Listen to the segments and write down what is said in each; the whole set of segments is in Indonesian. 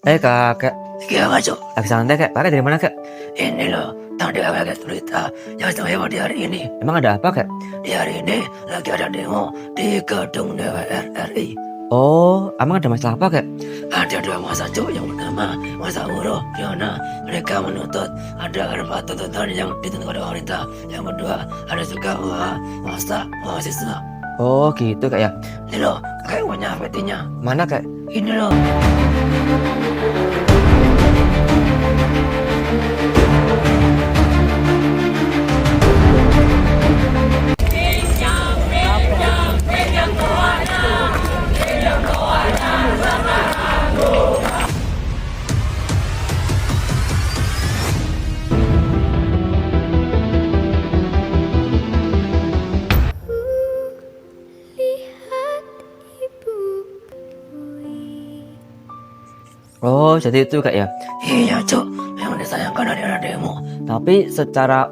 Kak, Gimana Cok? lagi santai Kak, Kakak dari mana Kak? Ini loh, tadi aku lihat berita yang sedang heboh di hari ini. Emang ada apa Kak? Di hari ini lagi ada demo di gedung DPR RI. Oh, emang ada masalah apa Kak? Ada dua masa Cok. Yang pertama, masa buruh, di mana mereka menuntut ada beberapa tuntutan yang dituntut oleh pemerintah. Yang kedua, ada juga masa mahasiswa. Oh gitu Kak ya. Ini loh, kayak punya petinya. Mana Kak? Ini loh. Lihat ibu bui. Oh jadi itu Kak ya. Iya Cok, yang disayangkan ada demo. Tapi secara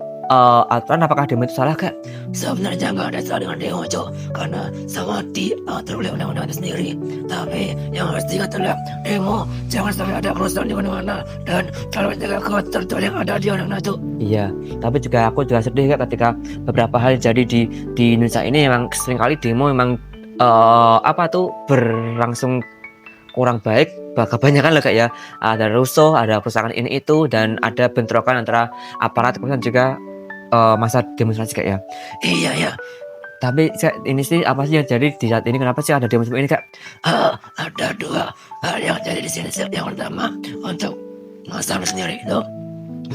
aturan apakah demo itu salah Kak? Sebenarnya nggak ada salah dengan demo Cok, karena sama diatur oleh undang-undang itu sendiri. Tapi yang harus diingat adalah demo jangan sampai ada kerusuhan di mana-mana, dan kalau menjaga ketertiban yang ada di undang-undang Cok. Iya, tapi aku juga sedih Kak ketika beberapa hal yang jadi di Indonesia ini memang seringkali demo memang berlangsung kurang baik. Kebanyakan lah Kak ya, ada rusuh, ada perusakan ini itu, dan ada bentrokan antara aparat kemudian juga masa demonstrasi Kak ya. Iya ya, Tapi ini sih apa sih yang jadi di saat ini, kenapa sih ada demo seperti ini Kak? ada dua hal yang jadi di sini Cok. Yang pertama, untuk masalah sendiri itu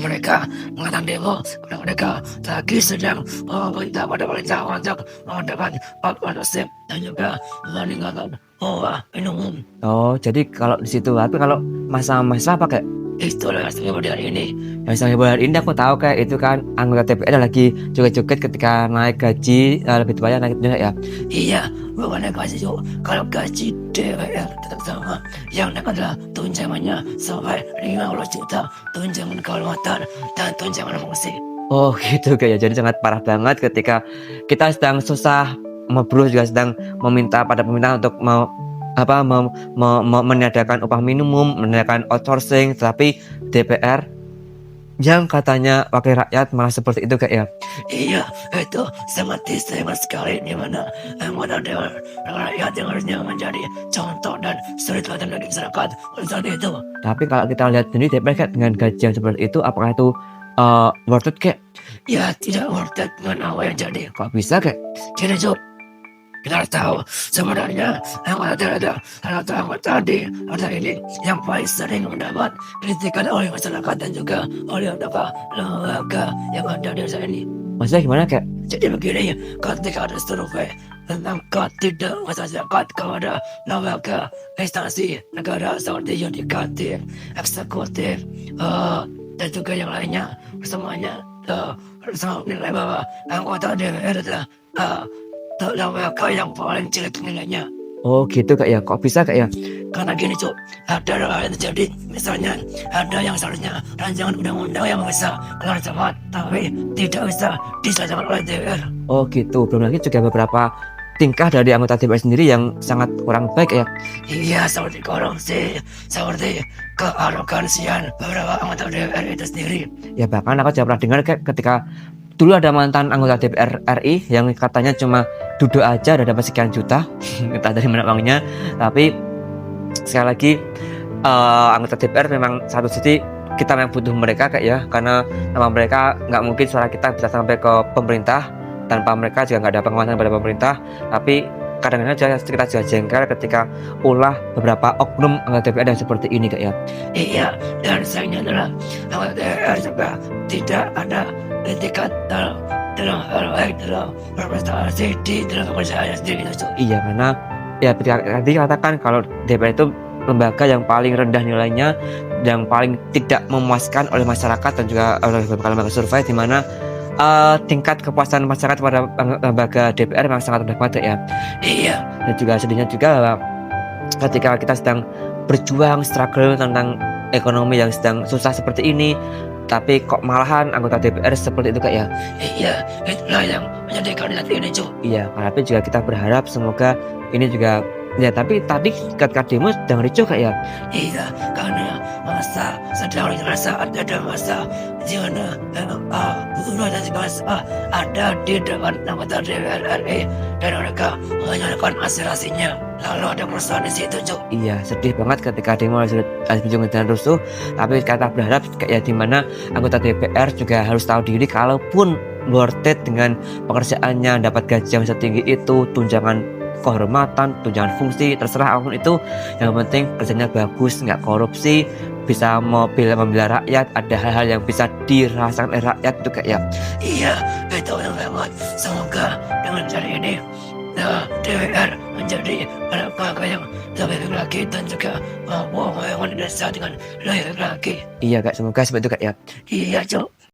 mereka mengatakan demo karena mereka lagi sedang meminta pada pemerintah untuk mengadakan outdoor dan juga meninggalkan minum. Oh jadi kalau di situ, tapi kalau masa apa Kak? Itulah yang istimewa dari ini. Yang saya bulan ini aku tahu Kak, itu kan anggota DPR lagi joget-joget ketika naik gaji lebih banyak naik ya. Iya, bukan naik gaji Cok. Kalau gaji DPR tetap sama. Yang naik adalah tunjangannya sampai 50 juta, tunjangan kehormatan dan tunjangan fungsi. Oh gitu Kak ya, jadi sangat parah banget ketika kita sedang susah, buruh juga sedang meminta pada pemerintah untuk meniadakan upah minimum, meniadakan outsourcing, tapi DPR yang katanya wakil rakyat malah seperti itu Kak ya. Iya, itu sangat disayangkan sekali, di mana anggota dewan rakyat yang harusnya menjadi contoh dan suri teladan bagi masyarakat saat itu. Tapi kalau kita lihat sendiri DPR Kak, dengan gaji yang seperti itu, apakah itu worth it Kak? Ya, tidak worth it dengan apa yang jadi. Kok bisa Kak? Jadi Cok, kita harus tahu sebenarnya anggota ini yang paling sering mendapat kritikan oleh masyarakat dan juga oleh lembaga yang ada di desa ini. Maksudnya gimana Kak? Jadi begini, ketika ada survei tentang ketidakpuasan masyarakat kepada lembaga instansi negara seperti yudikatif, eksekutif, dan juga yang lainnya, semuanya sama menilai bahwa anggota DPR adalah lembaga yang paling jelek nilainya. Oh gitu Kak ya, kok bisa Kak ya? Karena gini Cuk, ada hal yang terjadi, misalnya ada yang seharusnya rancangan undang-undang yang bisa keluar cepat, tapi tidak bisa diselesaikan oleh DPR. Oh gitu, belum lagi juga beberapa tingkah dari anggota DPR sendiri yang sangat kurang baik ya. Iya, seperti korupsi, seperti kearogansian beberapa anggota DPR itu sendiri. Ya bahkan aku juga pernah dengar Kak, ketika dulu ada mantan anggota DPR RI yang katanya cuma duduk aja udah dapat sekian juta, entah dari mana uangnya. Tapi sekali lagi anggota DPR memang satu sisi kita memang butuh mereka Kak ya, karena tanpa mereka nggak mungkin suara kita bisa sampai ke pemerintah, tanpa mereka juga nggak ada pengawasan pada pemerintah. Tapi kadang-kadang kita juga jengkel ketika ulah beberapa oknum anggota DPR yang seperti ini Kak ya. Iya, dan sayangnya adalah anggota DPR juga tidak ada etikat dalam hal baik dalam berprestasi di dalam kepercayaan sendiri. Iya, karena ya tadi katakan kalau DPR itu lembaga yang paling rendah nilainya, yang paling tidak memuaskan oleh masyarakat dan juga oleh beberapa lembaga survei, di mana tingkat kepuasan masyarakat pada lembaga DPR memang sangat rendah banget ya. Iya. Dan juga sedihnya juga ketika kita sedang berjuang struggle tentang ekonomi yang sedang susah seperti ini, tapi kok malahan anggota DPR seperti itu Kak ya. Iya, itulah yang menjadikan hati ini Cuk. Iya, tapi juga kita berharap semoga ini juga Ya tapi tadi ketika demo sedang ricuh Kak ya. Iya, karena masa sedang dirasa ada masa di mana guru dan masa ada di depan anggota DPR RI dan mereka menyalurkan aspirasinya. Lalu ada perusahaan di situ, Cuk. Iya, sedih banget ketika demo harus berujung dengan rusuh. Tapi kita berharap kayak di mana anggota DPR juga harus tahu diri kalaupun worth it dengan pekerjaannya, dapat gaji yang setinggi itu, tunjangan kehormatan, tunjangan fungsi, terserah apapun itu. Yang penting kerjanya bagus, nggak korupsi, bisa membela rakyat, ada hal-hal yang bisa dirasakan oleh rakyat itu kayak ya. Iya, betul banget. Semoga dengan cara ini DPR menjadi lembaga yang lebih baik lagi dan juga mau dengan desa dengan lebih baik lagi. Iya Kak, semoga seperti itu Kak ya. Iya, Cuk.